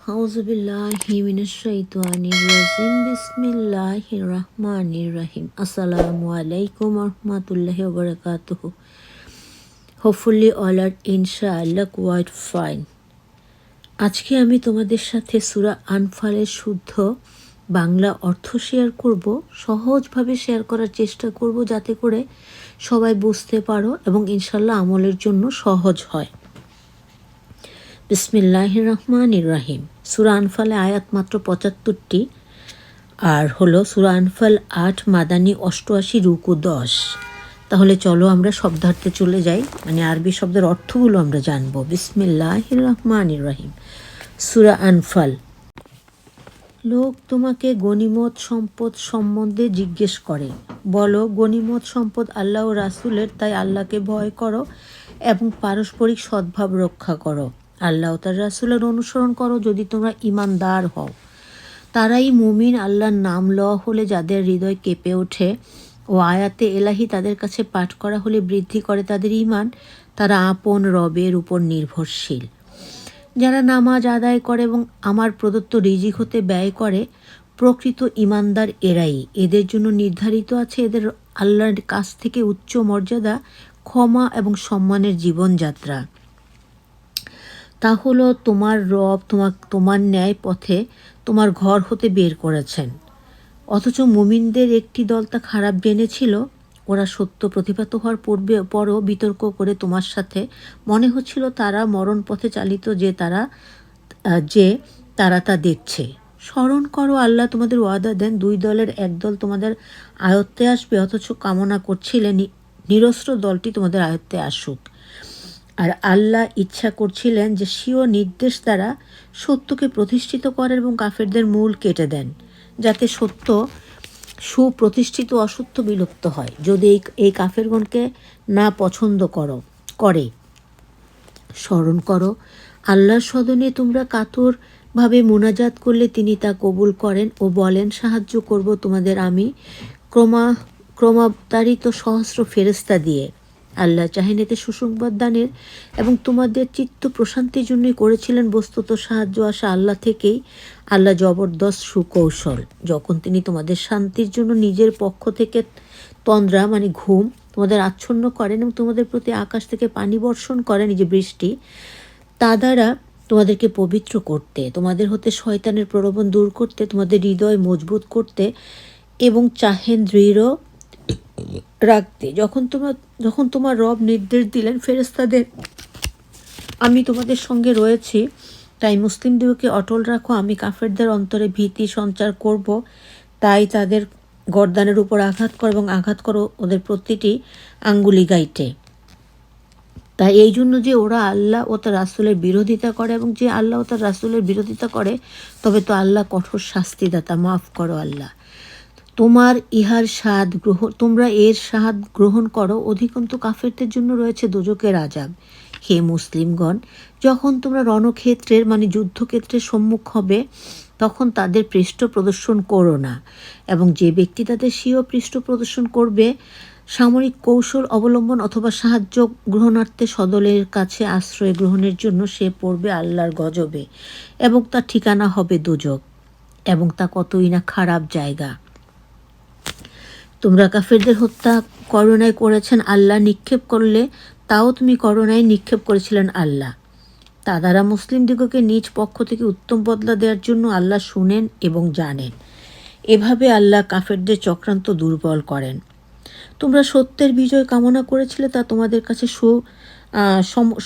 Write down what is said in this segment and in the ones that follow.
আউযুবিল্লাহি মিনাশ শাইতানির রাজিম বিসমিল্লাহির রহমানির রহিম। আসসালামু আলাইকুম ওয়া রাহমাতুল্লাহি ওয়া বারাকাতুহু। হোপফুলি অল আর ইনশাআল্লাহ কোয়াইট ফাইন। আজকে আমি তোমাদের সাথে সূরা আনফালের শুদ্ধ বাংলা অর্থ শেয়ার করব। সহজভাবে শেয়ার করার চেষ্টা করব যাতে করে সবাই বুঝতে পারো এবং ইনশাআল্লাহ আমলের জন্য সহজ হয়। বিসমিল্লাহির রহমানির রহিম। সূরা আনফালে আয়াত মাত্র ৭৫টি আর হলো সূরা আনফাল ৮, মাদানী ৮৮, রুকু ১০। তাহলে চলো আমরা শব্দার্থে চলে যাই, মানে আরবি শব্দের অর্থগুলো আমরা জানবো। বিসমিল্লাহির রহমানির রহিম। সূরা আনফাল। লোক তোমাকে গনিমত সম্পদ সম্বন্ধে জিজ্ঞেস করে, বলো গনিমত সম্পদ আল্লাহ ও রাসূলের, তাই আল্লাহকে ভয় করো এবং পারস্পরিক সদ্ভাব রক্ষা করো। আল্লাহ তার রাসূলের অনুসরণ করো যদি তোমরা ঈমানদার হও। তারাই মুমিন, আল্লাহর নাম লওয়া হলে যাদের হৃদয় কেঁপে ওঠে ও আয়াতে এলাহি তাদের কাছে পাঠ করা হলে বৃদ্ধি করে তাদের ঈমান। তারা আপন রবের উপর নির্ভরশীল। যারা নামাজ আদায় করে এবং আমার প্রদত্ত রিজিক হতে ব্যয় করে, প্রকৃত ঈমানদার এরাই। এদের জন্য নির্ধারিত আছে এদের আল্লাহর কাছ থেকে উচ্চ মর্যাদা, ক্ষমা এবং সম্মানের জীবনযাত্রা। তা হলো তোমার রব তোমার ন্যায় পথে তোমার ঘর হতে বের করেছেন। অথচ মুমিনদের একটি দল তা খারাপ জেনেছিল। ওরা সত্য প্রতিভাত হওয়ার পরও বিতর্ক করে তোমার সাথে। মনে হচ্ছিল তারা মরণ পথে চালিত, যে তারা তা দেখছে। স্মরণ করো আল্লাহ তোমাদের ওয়াদা দেন, দুই দলের এক দল তোমাদের আয়ত্তে আসবে, অথচ কামনা করছিলেন নিরস্ত্র দলটি তোমাদের আয়ত্তে আসুক। আর আল্লাহ ইচ্ছা করছিলেন যে স্বীয় নির্দেশ দ্বারা সত্যকে প্রতিষ্ঠিত করেন এবং কাফেরদের মূল কেটে দেন, যাতে সত্য সুপ্রতিষ্ঠিত অসত্য বিলুপ্ত হয়। যদি এই কাফেরগণকে না পছন্দ করে। স্মরণ করো আল্লাহর সদনে তোমরা কাতরভাবে মুনাজাত করলে তিনি তা কবুল করেন ও বলেন, সাহায্য করব তোমাদের আমি ক্রমাবতারিত সহস্র ফেরেশতা দিয়ে। আল্লাহ চাহেন এতে সুসংবাদ দানের এবং তোমাদের চিত্ত প্রশান্তির জন্যই করেছিলেন। বস্তুত সাহায্য আসা আল্লাহ থেকেই। আল্লাহ জবরদস্ত সুকৌশল। যখন তিনি তোমাদের শান্তির জন্য নিজের পক্ষ থেকে তন্দ্রা মানে ঘুম তোমাদের আচ্ছন্ন করেন এবং তোমাদের প্রতি আকাশ থেকে পানি বর্ষণ করেন, এই যে বৃষ্টি, তা দ্বারা তোমাদেরকে পবিত্র করতে, তোমাদের হতে শয়তানের প্রলোভন দূর করতে, তোমাদের হৃদয় মজবুত করতে এবং চাহেন দৃঢ় রাখতে। যখন তোমার রব নির্দেশ দিলেন ফেরেশতাদের, আমি তোমাদের সঙ্গে রয়েছি, তাই মুসলিমদেরকে অটল রাখো। আমি কাফেরদের অন্তরে ভীতি সঞ্চার করব, তাই তাদের গর্দানের উপর আঘাত করো এবং আঘাত করো ওদের প্রতিটি আঙ্গুলি গাইটে। তাই এই জন্য যে ওরা আল্লাহ ও তার রাসূলের বিরোধিতা করে, এবং যে আল্লাহ ও তার রাসূলের বিরোধিতা করে তবে তো আল্লাহ কঠোর শাস্তিদাতা। মাফ করো আল্লাহ। তোমরা এর স্বাদ গ্রহণ করো। অধিকন্তু কাফেরদের জন্য রয়েছে দোজখের আযাব। হে মুসলিমগণ, যখন তোমরা রণক্ষেত্রের মানে যুদ্ধক্ষেত্রের সম্মুখ হবে, তখন তাদের পৃষ্ঠ প্রদর্শন করো না, এবং যে ব্যক্তি তাদের স্বীয় পৃষ্ঠ প্রদর্শন করবে সামরিক কৌশল অবলম্বন অথবা সাহায্য গ্রহণার্থে সদলের কাছে আশ্রয় গ্রহণের জন্য, সে পড়বে আল্লাহর গজবে এবং তার ঠিকানা হবে দোজখ, এবং তা কতই না খারাপ জায়গা। তোমরা কাফেরদের হত্যা করুণায় করেছেন আল্লাহ, নিক্ষেপ করলে তাও তুমি করুণায় নিক্ষেপ করেছিলেন আল্লাহ। তা দ্বারা মুসলিমদিগকে নিজ পক্ষ থেকে উত্তম বদলা দেওয়ার জন্য আল্লাহ শুনেন এবং জানেন। এভাবে আল্লাহ কাফেরদের চক্রান্ত দুর্বল করেন। তোমরা সত্যের বিজয় কামনা করেছিলে, তা তোমাদের কাছে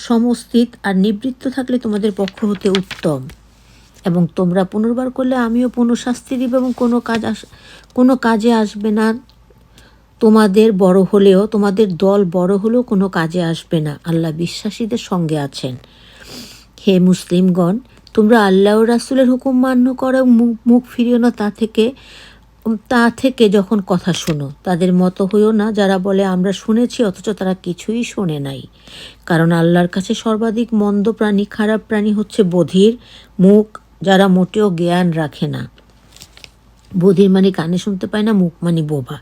সমস্থিত আর নিবৃত্ত থাকলে তোমাদের পক্ষ হতে উত্তম। এবং তোমরা পুনর্বার করলে আমিও পুনঃশাস্তি দিব, এবং কোনো কাজে আসবে না। তোমাদের দল বড় হলেও কোনো কাজে আসবে না। আল্লাহ বিশ্বাসীদের সঙ্গে আছেন। হে মুসলিমগণ, তোমরা আল্লাহ ও রাসূলের হুকুম মান্য করো, মুখ ফিরিও না তা থেকে যখন কথা শোনো। তাদের মতো হইও না যারা বলে আমরা শুনেছি অথচ তারা কিছুই শোনে নাই। কারণ আল্লাহর কাছে সর্বাধিক মন্দ প্রাণী, খারাপ প্রাণী হচ্ছে বধির মুখ, যারা মোটেও জ্ঞান রাখে না। বধির মানে কানে শুনতে পায় না, মুখ মানে বোবা।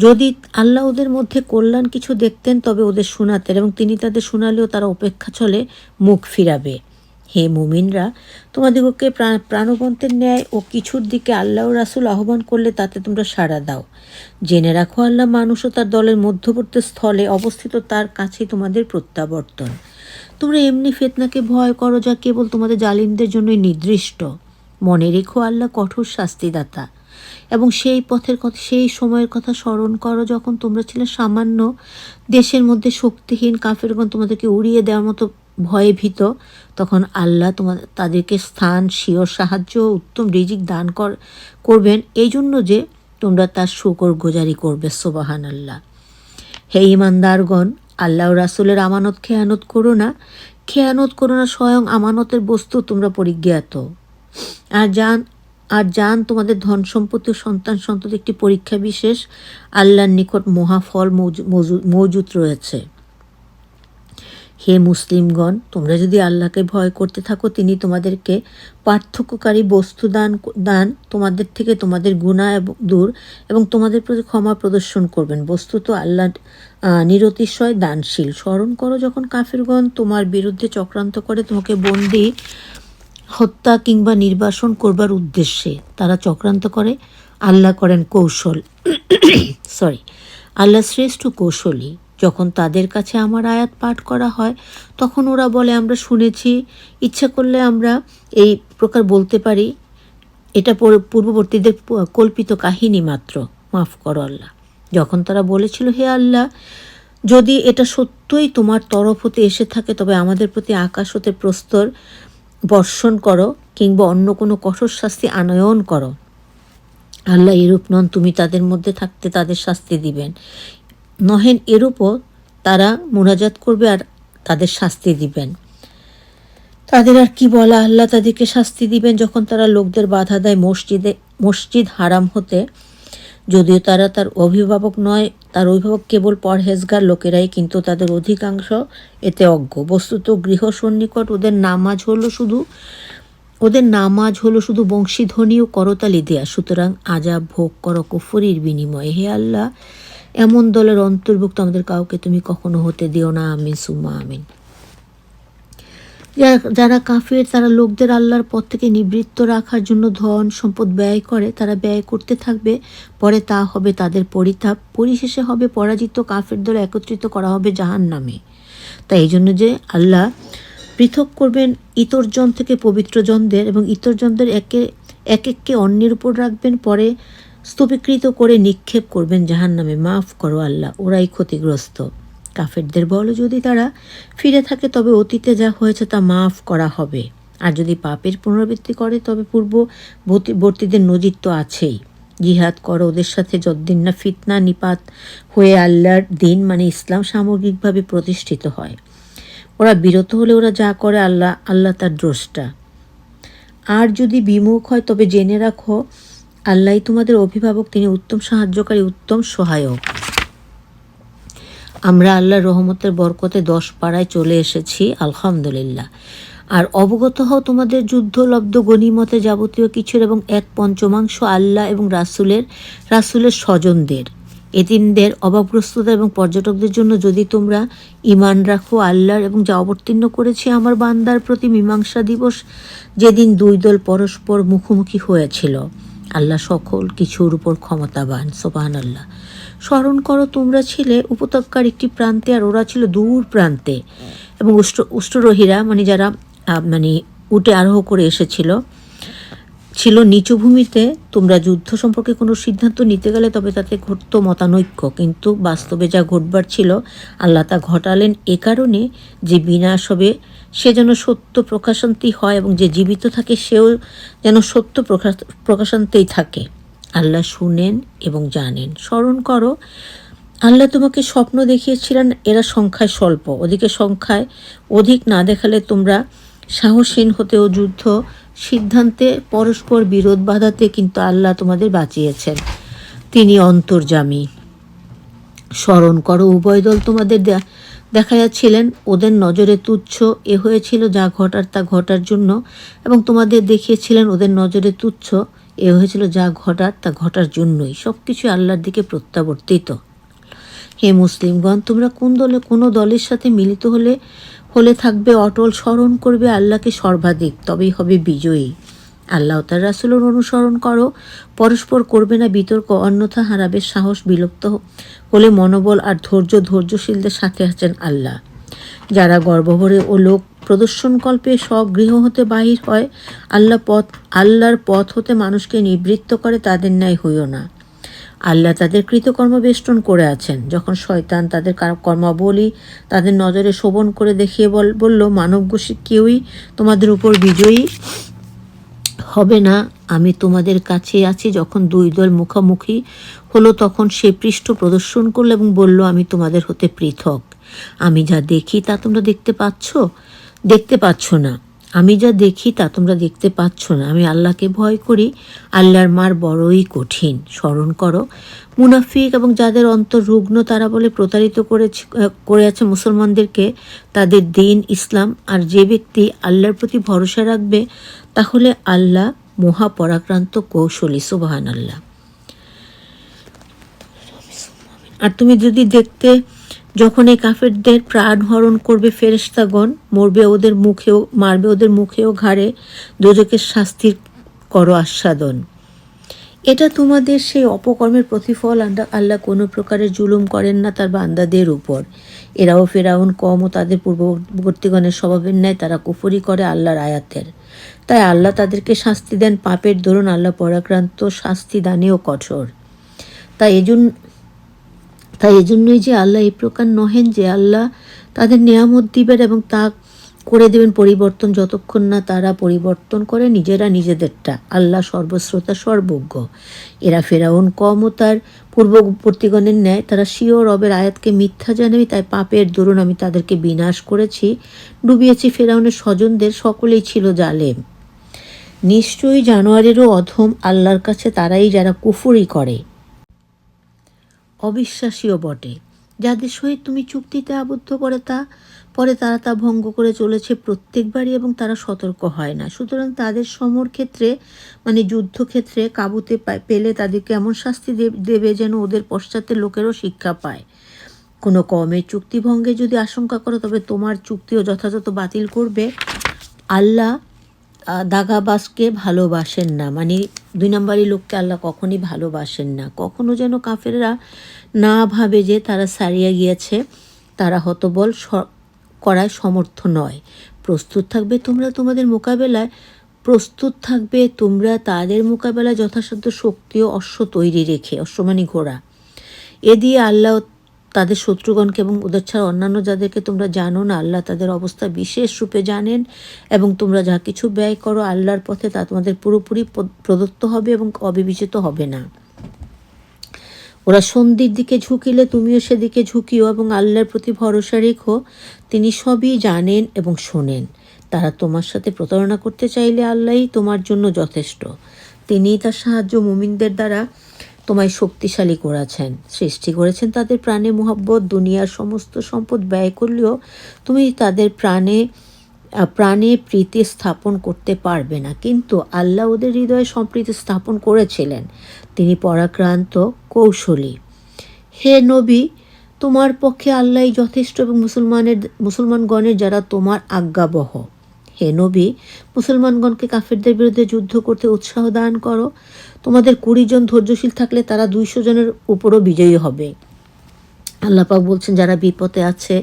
যদি আল্লাহ ওদের মধ্যে কল্যাণ কিছু দেখতেন তবে ওদের শোনাতেন, এবং তিনি তাদের শোনালেও তারা উপেক্ষা চলে মুখ ফিরাবে। হে মুমিনরা, তোমাদিগকে প্রাণবন্তের ন্যায় ও কিছুর দিকে আল্লাহ ও রাসূল আহ্বান করলে তাতে তোমরা সাড়া দাও। জেনে রাখো, আল্লাহ মানুষ ও তার দলের মধ্যবর্তী স্থলে অবস্থিত, তার কাছে তোমাদের প্রত্যাবর্তন। তোমরা এমনি ফিতনাকে ভয় করো যা কেবল তোমাদের জালিমদের জন্যই নির্দিষ্ট। মনে রেখো, আল্লাহ কঠোর শাস্তিদাতা। এবং সেই সময়ের কথা স্মরণ করো যখন তোমরা ছিলে সামান্য, দেশের মধ্যে শক্তিহীন, কাফেরগণ তোমাদেরকে উড়িয়ে দেওয়ার মতো ভয়ে ভীত। তখন আল্লাহ তাদেরকে স্থান, শিওর সাহায্য, উত্তম রিজিক দান করবেন, এই জন্য যে তোমরা তার শুকর গুজারি করবে। সুবহানাল্লাহ। হে ঈমানদারগণ, আল্লাহ ও রাসূলের আমানত খেয়ানত করো না। স্বয়ং আমানতের বস্তু তোমরা পরিজ্ঞাত। আর জান তোমাদের ধন সম্পত্তি ও সন্তান সন্ততি একটি পরীক্ষা বিশেষ, আল্লাহর নিকট মহাফল মজুদ রয়েছে। হে মুসলিমগণ, তোমরা যদি আল্লাহকে ভয় করতে থাকো, তিনি তোমাদেরকে পার্থক্যকারী বস্তু দান তোমাদের থেকে তোমাদের গুনাহ দূর এবং তোমাদের প্রতি ক্ষমা প্রদর্শন করবেন। বস্তুত আল্লাহ নিরতিশয় দানশীল। স্মরণ করো যখন কাফিরগণ তোমার বিরুদ্ধে চক্রান্ত করে তোমাকে বন্দী, হত্যা কিংবা নির্বাসন করবার উদ্দেশ্যে। তারা চক্রান্ত করে, আল্লাহ করেন কৌশল। আল্লাহ শ্রেষ্ঠ কৌশলী। যখন তাদের কাছে আমার আয়াত পাঠ করা হয়, তখন ওরা বলে, আমরা শুনেছি, ইচ্ছা করলে আমরা এই প্রকার বলতে পারি, এটা পূর্ববর্তীদের কল্পিত কাহিনী মাত্র। মাফ করো আল্লাহ। যখন তারা বলেছিল, হে আল্লাহ, যদি এটা সত্যই তোমার তরফ হতে এসে থাকে, তবে আমাদের প্রতি আকাশ হতে প্রস্তর বর্ষণ করো কিংবা অন্য কোনো কঠোর শাস্তি আনয়ন করো। আল্লাহ এরূপ নন, তুমি তাদের মধ্যে থাকতে তাদের শাস্তি দিবেন। নহেন এরূপও তারা মুনাজাত করবে আর তাদের শাস্তি দিবেন। তাদের আর কি বলা, আল্লাহ তাদেরকে শাস্তি দিবেন যখন তারা লোকদের বাধা দেয় মসজিদ হারাম হতে। যদিও তারা তার অভিভাবক নয়, তার অভিভাবক কেবল পরহেজগার লোকেরাই, কিন্তু তাদের অধিকাংশ এতে অজ্ঞ। বস্তুত গৃহ সন্নিকট ওদের নামাজ হলো শুধু বংশীধ্বনি ও করতালি দেয়া। সুতরাং আযাব ভোগ করো কুফরির বিনিময়ে। হে আল্লাহ, এমন দলের অন্তর্ভুক্ত আমাদের কাউকে তুমি কখনো হতে দিও না। আমিন সুম্মা আমিন। যারা কাফের, তারা লোকদের আল্লাহর পথ থেকে নিবৃত্ত রাখার জন্য ধন সম্পদ ব্যয় করে। তারা ব্যয় করতে থাকবে, পরে তা হবে তাদের পরিতাপ। পরিশেষে হবে পরাজিত কাফের দল একত্রিত করা হবে জাহান্নামে। তাই এই জন্য যে আল্লাহ পৃথক করবেন ইতরজন থেকে পবিত্রজনদের, এবং ইতরজনদের এককে অন্যের উপর রাখবেন, পরে স্তূপীকৃত করে নিক্ষেপ করবেন জাহান্নামে। মাফ করো আল্লাহ, ওরাই ক্ষতিগ্রস্ত। কাফেরদের বলো, যদি তারা ফিরে থাকে তবে অতীতে যা হয়েছে তা মাফ করা হবে, আর যদি পাপের পুনরাবৃত্তি করে তবে পূর্ববর্তীদের নজির তো আছেই। জিহাদ করো ওদের সাথে যতদিন না ফিতনা নিপাত হয়ে আল্লাহর দিন মানে ইসলাম সামগ্রিকভাবে প্রতিষ্ঠিত হয়। ওরা বিরত হলে ওরা যা করে আল্লাহ তার দ্রষ্টা। আর যদি বিমুখ হয় তবে জেনে রাখো, আল্লাহই তোমাদের অভিভাবক, তিনি উত্তম সাহায্যকারী, উত্তম সহায়ক। আমরা আল্লাহর রহমতের বরকতে 10 পাড়ায় চলে এসেছি, আলহামদুলিল্লাহ। আর অবগত হও, তোমাদের যুদ্ধলব্ধ গনিমতে যাবতীয় কিছুর এবং 1/5 আল্লাহ এবং রাসূলের স্বজনদের, এতিমদের, অভাবগ্রস্তদের এবং পর্যটকদের জন্য, যদি তোমরা ঈমান রাখো আল্লাহর এবং যা অবতীর্ণ করেছি আমার বান্দার প্রতি, মীমাংসা দিবস, যেদিন 2 দল পরস্পর মুখোমুখি হয়েছিল। আল্লাহ সকল কিছুর উপর ক্ষমতাবান। সুবহানাল্লাহ। স্মরণ করো, তোমরা ছিলে উপত্যকার একটি প্রান্তে আর ওরা ছিল দূর প্রান্তে, এবং উষ্ট্ররোহীরা মানে যারা উটে আরোহ করে ছিল নিচু ভূমিতে। তোমরা যুদ্ধ সম্পর্কে কোনো সিদ্ধান্ত নিতে গেলে তবে তাতে ঘটত মতানৈক্য, কিন্তু বাস্তবে যা ঘটবার ছিল আল্লাহ তা ঘটালেন এ কারণে যে বিনাশ হবে সে যেন সত্য প্রকাশান্তি হয়, এবং যে জীবিত থাকে সেও যেন সত্য প্রকাশান্তেই থাকে। আল্লাহ শুনেন এবং জানেন। স্মরণ করো, আল্লাহ তোমাকে স্বপ্ন দেখিয়েছিলেন, এরা সংখ্যায় স্বল্প, ওদিকে সংখ্যায় অধিক না দেখালে তোমরা সাহসীন হতে ও যুদ্ধ সিদ্ধান্তে পরস্পর বিরোধ বাধাতে, কিন্তু আল্লাহ তোমাদের বাঁচিয়েছেন, তিনি অন্তর্যামী। স্মরণ করো, উভয় দল তোমাদের দেখা যাচ্ছিলেন, ওদের নজরে তুচ্ছ এ হয়েছিল যা ঘটার তা ঘটার জন্য, এবং তোমাদের দেখিয়েছিলেন ওদের নজরে তুচ্ছ এ হয়েছিল যা ঘটার তা ঘটার জন্যই। সব কিছু আল্লাহর দিকে প্রত্যাবর্তিত। হে মুসলিমগণ, তোমরা কোনো দলের সাথে মিলিত হলে থাকবে অটল, স্মরণ করবে আল্লাহকে সর্বাধিক, তবেই হবে বিজয়ী। আল্লাহ তার রাসূলের অনুসরণ করো, পরস্পর করবে না বিতর্ক, অন্যথা হারাবে সাহস, বিলুপ্ত হলে মনোবল আর ধৈর্য। ধৈর্যশীলদের সাথে আছেন আল্লাহ। যারা গর্বভরে ও লোক প্রদর্শনকল্পে স্বগৃহ হতে বাহির হয়, আল্লাহর পথ হতে মানুষকে নিবৃত্ত করে, তাদের ন্যায় হইও না। আল্লাহ তাদের কৃতকর্ম বেষ্টন করে আছেন। যখন শয়তান তাদের কর্মাবলী তাদের নজরে শোভন করে দেখিয়ে বলল, মানবগোষ্ঠী কেউই তোমাদের উপর বিজয়ী হবে না, আমি তোমাদের কাছে আছি। যখন দুই দল মুখোমুখি হলো, তখন সে পৃষ্ঠ প্রদর্শন করলো এবং বলল, আমি তোমাদের হতে পৃথক। আমি যা দেখি তা তোমরা দেখতে পাচ্ছ না। আমি যা দেখি তা তোমরা দেখতে পাচ্ছ না। আমি আল্লাহকে ভয় করি, আল্লাহর মার বড়ই কঠিন। স্মরণ করো মুনাফিক এবং যাদের অন্তর রুগ্ন, তারা বলে প্রতারিত করে আছে মুসলমানদেরকে তাদের দিন ইসলাম। আর যে ব্যক্তি আল্লাহর প্রতি ভরসা রাখবে, তাহলে আল্লাহ মহাপরাক্রান্ত কৌশলী। সুবহানাল্লাহ। আর তুমি যদি দেখতে, যখন এই কাফেরদের প্রাণ হরণ করবে ফেরেশতাগণ, মারবে ওদের মুখেও ঘাড়ে, দোজখের শাস্তির করো আস্বাদন। এটা তোমাদের সেই অপকর্মের প্রতিফল। আল্লাহ কোনো প্রকারের জুলুম করেন না তার বান্দাদের উপর। এরাও ফেরাউন কম ও তাদের পূর্ববর্তীগণের স্বভাবের ন্যায় তারা কুফরি করে আল্লাহর আয়াতের। তাই আল্লাহ তাদেরকে শাস্তি দেন পাপের দরুন। আল্লাহ পরাক্রান্ত, শাস্তি দানেও কঠোর। তাই এজন্যই যে আল্লাহ এই প্রকার নহেন যে আল্লাহ তাদের নেয়ামত দিবেন এবং তা করে দেবেন পরিবর্তন, যতক্ষণ না তারা পরিবর্তন করে নিজেরা নিজেদেরটা। আল্লাহ সর্বশ্রোতা, সর্বজ্ঞ। এরা ফেরাউন কম ও তার পূর্ববর্তীগণের ন্যায় তারা স্বীয় রবের আয়াতকে মিথ্যা জানে। তাই পাপের দরুন আমি তাদেরকে বিনাশ করেছি, ডুবিয়েছি। ফেরাউনের স্বজনদের সকলেই ছিল জালেম। নিশ্চয়ই জানোয়ারেরও অধম আল্লাহর কাছে তারাই যারা কুফরি করে, অবিশ্বাসীও বটে। যাদের সহিত তুমি চুক্তিতে আবদ্ধ পরে তারা তা ভঙ্গ করে চলেছে প্রত্যেকবারই, এবং তারা সতর্ক হয় না। সুতরাং তাদের সমর ক্ষেত্রে, মানে যুদ্ধক্ষেত্রে কাবুতে পেলে তাদেরকে এমন শাস্তি দেবে যেন ওদের পশ্চাতের লোকেরও শিক্ষা পায়। কোনো কওমের চুক্তি ভঙ্গে যদি আশঙ্কা করো, তবে তোমার চুক্তিও যথাযথ বাতিল করবে। আল্লাহ দাগাবাজকে ভালোবাসেন না, মানে 2 নম্বরই লোককে আল্লাহ কখনই ভালোবাসেন না। কখনো যেন কাফেররা না ভাবে যে তারা ছাড়িয়ে গিয়েছে, তারা হতবল করায় সমর্থ নয়। প্রস্তুত থাকবে তোমরা তাদের মোকাবেলায় যথাসাধ্য শক্তি ও অশ্ব তৈরি রেখে, অশ্ব মানে ঘোড়া। এ দিয়ে আল্লাহ তাদের শত্রুগণকে এবং ওদের ছাড়া অন্যান্য যাদেরকে তোমরা জানো না, আল্লাহ তাদের অবস্থা বিশেষ রূপে জানেন। এবং তোমরা যা কিছু ব্যয় করো আল্লাহর পথে, তা তোমাদের পুরোপুরি প্রদত্ত হবে এবং অবিবেচিত হবে না। ওরা সন্ধির দিকে ঝুঁকিলে তুমিও সেদিকে ঝুঁকিও, এবং আল্লাহর প্রতি ভরসা রেখো, তিনি সবই জানেন এবং শোনেন। তারা তোমার সাথে প্রতারণা করতে চাইলে আল্লাহই তোমার জন্য যথেষ্ট। তিনিই তার সাহায্য মুমিনদের দ্বারা তোমায় শক্তিশালী করেছেন। সৃষ্টি করেছেন তাদের প্রাণে মোহাব্বত। দুনিয়ার সমস্ত সম্পদ ব্যয় করলেও তুমি তাদের প্রাণে প্রীতি স্থাপন করতে পারবে না, কিন্তু আল্লাহ ওদের হৃদয়ে সম্প্রীতি স্থাপন করেছিলেন। তিনি পরাক্রান্ত, কৌশলী। হে নবী, তোমার পক্ষে আল্লাহই যথেষ্ট এবং মুসলমানগণের যারা তোমার আজ্ঞাবহ। হে নবী, মুসলমানগণকে কাফেরদের বিরুদ্ধে যুদ্ধ করতে উৎসাহ দান করো। তোমাদের 20 জন ধৈর্যশীল থাকলে তারা 200 জনের উপরও বিজয়ী হবে। আল্লাহ পাক বলছেন, যারা বিপদে আছে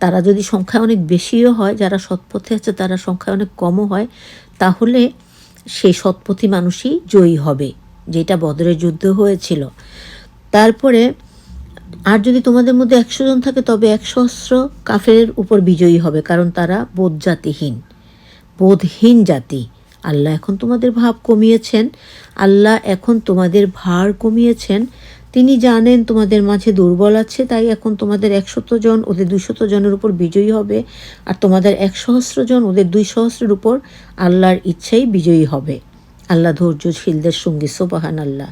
তারা যদি সংখ্যায় অনেক বেশিও হয়, যারা সৎপথে আছে তারা সংখ্যায় অনেক কমও হয়, তাহলে সেই সৎপথী মানুষই জয়ী হবে, যেটা বদরের যুদ্ধ হয়েছিল। তারপরে আর যদি তোমাদের মধ্যে 100 জন থাকে, তবে 100 কাফেরের উপর বিজয়ী হবে, কারণ তারা বোধহীন জাতি। আল্লাহ এখন তোমাদের ভার কমিয়েছেন। তিনি জানেন তোমাদের মাঝে দুর্বল আছে, তাই এখন তোমাদের 100 জন ওদের 200 জনের উপর বিজয়ী হবে, আর তোমাদের 100 জন ওদের 200 উপর আল্লাহর ইচ্ছাই বিজয়ী হবে। আল্লাহ ধৈর্যশীলদের সঙ্গী। সুবহানাল্লাহ।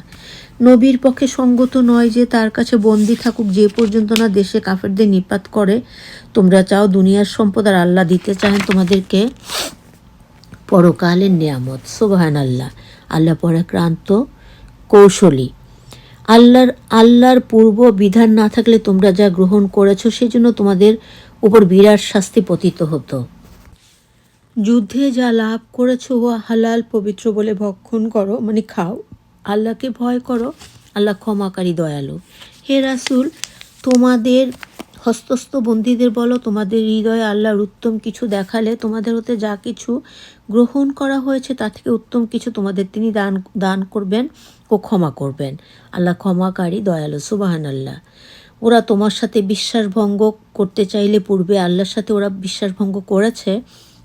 নবীর পক্ষে সঙ্গত নয় যে তার কাছে বন্দী থাকুক যে পর্যন্ত না দেশে কাফেরদের নিপাত করে। তোমরা চাও দুনিয়ার সম্পদ, আর আল্লাহ দিতে চান তোমাদেরকে পরকালের নেয়ামত। সুবহানাল্লাহ। আল্লাহ পরাক্রান্ত, কৌশলী। আল্লাহর পূর্ব বিধান না থাকলে তোমরা যা গ্রহণ করেছো সেজন্য তোমাদের উপর বিরাট শাস্তি পতিত হতো। যুদ্ধে যা লাভ করেছো উহা হালাল পবিত্র বলে ভক্ষণ করো, মানে খাও। আল্লাহকে ভয় করো, আল্লাহ ক্ষমাকারী দয়ালু। হে রাসূল, তোমাদের হস্তস্থ বন্দীদের বলো, তোমাদের হৃদয়ে আল্লাহর উত্তম কিছু দেখালে তোমাদের হতে যা কিছু গ্রহণ করা হয়েছে তার থেকে উত্তম কিছু তোমাদের তিনি দান করবেন ও ক্ষমা করবেন। আল্লাহ ক্ষমাকারী দয়ালু। সুবহানাল্লাহ। ওরা তোমার সাথে বিশ্বাসভঙ্গ করতে চাইলে পূর্বে আল্লাহর সাথে ওরা বিশ্বাসভঙ্গ করেছে,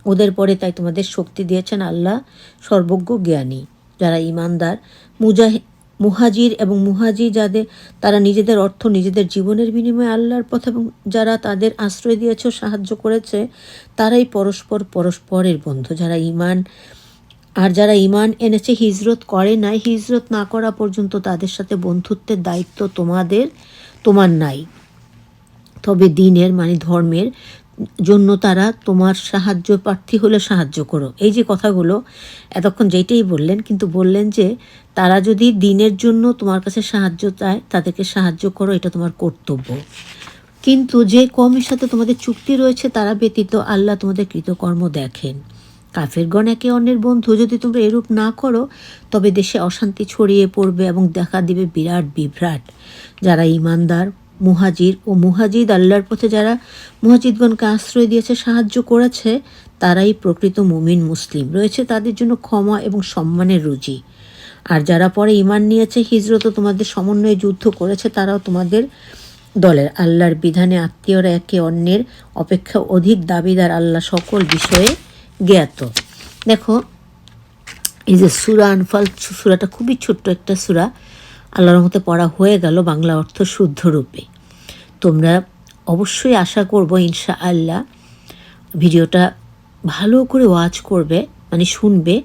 ওদের পরে তাই তোমাদের শক্তি দিয়েছেন আল্লাহ সর্বজ্ঞ জ্ঞানী। যারা ইমানদার মুহাজির এবং মুহাজি যাদের, তারা নিজেদের অর্থ নিজেদের জীবনের বিনিময়ে আল্লাহর পথ এবং যারা তাদের আশ্রয় দিয়েছে ও সাহায্য করেছে, তারাই পরস্পরের বন্ধু। যারা ঈমান এনেছে, হিজরত করে নাই, হিজরত না করা পর্যন্ত তাদের সাথে বন্ধুত্বের দায়িত্ব তোমার নাই। তবে দিনের মানে ধর্মের জন্য তারা তোমার সাহায্য প্রার্থী হলে সাহায্য করো। এই যে কথাগুলো এতক্ষণ যেটাই বললেন, কিন্তু বললেন যে তারা যদি দিনের জন্য তোমার কাছে সাহায্য চায় তাদেরকে সাহায্য করো, এটা তোমার কর্তব্য। কিন্তু যে কওমের সাথে তোমাদের চুক্তি রয়েছে তারা ব্যতীত আল্লাহ তোমাদের কৃতকর্ম দেখেন। কাফেরগণ একে অন্যের বন্ধু, যদি তোমরা এরূপ না করো তবে দেশে অশান্তি ছড়িয়ে পড়বে এবং দেখা দিবে বিরাট বিভ্রাট। যারা ইমানদার মুহাজির ও মুহাজিদ আল্লাহর পথে যারা মুহাজিদগণকে আশ্রয় দিয়েছে, সাহায্য করেছে, তারাই প্রকৃত মুমিন মুসলিম। রয়েছে তাদের জন্য ক্ষমা এবং সম্মানের রুজি। আর যারা পরে ঈমান নিয়েছে, হিজরত ও তোমাদের সমন্বয়ে যুদ্ধ করেছে, তারাও তোমাদের দলের। আল্লাহর বিধানে আত্মীয়রা একে অন্যের অপেক্ষা অধিক দাবিদার, আল্লাহ সকল বিষয়ে জ্ঞাত। দেখো, এই যে সূরা আনফাল, সূরাটা খুবই ছোট্ট একটা সূরা, আল্লাহর মতে পড়া হয়ে গেল বাংলা অর্থ শুদ্ধ রূপে। তোমরা অবশ্যই আশা করব ইনশাআল্লাহ ভিডিওটা ভালো করে ওয়াচ করবে, মানে শুনবে,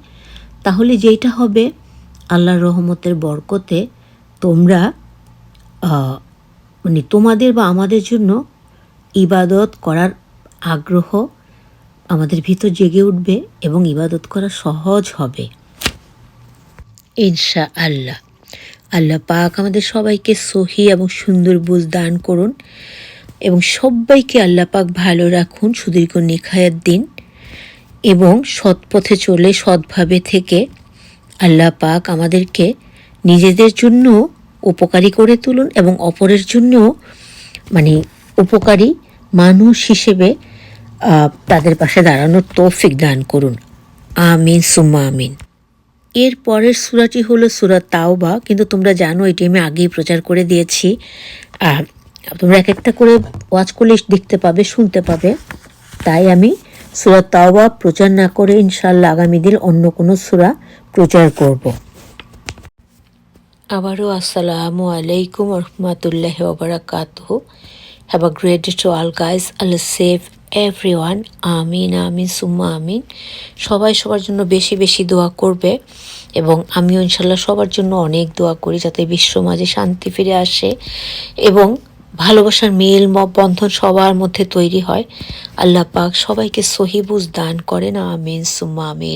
তাহলে যেটা হবে আল্লাহর রহমতের বরকতে তোমরা মানে তোমাদের বা আমাদের জন্য ইবাদত করার আগ্রহ আমাদের ভিতর জেগে উঠবে এবং ইবাদত করা সহজ হবে ইনশাআল্লাহ। আল্লাহ পাক আমাদের সবাইকে সহি এবং সুন্দর বুঝ দান করুন এবং সবাইকে আল্লাহ পাক ভালো রাখুন, সুদীর্ঘ নেখায়াত দিন এবং সৎ পথে চলে সৎভাবে থেকে আল্লাহ পাক আমাদেরকে নিজেদের জন্য উপকারী করে তুলুন এবং অপরের জন্য মানে উপকারী মানুষ হিসেবে তাদের পাশে দাঁড়ানোর তৌফিক দান করুন। আমিন সুম্মা আমিন। এর পরের সূরাটি হলো সূরা তাওবা, কিন্তু তোমরা জানো এটি আমি আগেই প্রচার করে দিয়েছি। তোমরা এক একটা করে ওয়াচ করলে দেখতে পাবে, শুনতে পাবে। তাই আমি সূরা তাওবা প্রচার না করে ইনশাআল্লাহ আগামী দিন অন্য কোনো সূরা প্রচার করব। আবারও আসসালামু আলাইকুম ওয়া রাহমাতুল্লাহি ওয়া বারাকাতুহু। Have a great day to all guys. Allah save everyone. আমিন আমিন সুম্মা আমিন। সবাই সবার জন্য বেশি বেশি দোয়া করবে এবং আমিও ইনশাল্লাহ সবার জন্য অনেক দোয়া করি যাতে বিশ্ব মাঝে শান্তি ফিরে আসে এবং ভালোবাসার মেল বন্ধন সবার মধ্যে তৈরি হয়। আল্লাহ পাক সবাইকে সহি বুঝ দান করেন। আমিন সুম্মা আমিন।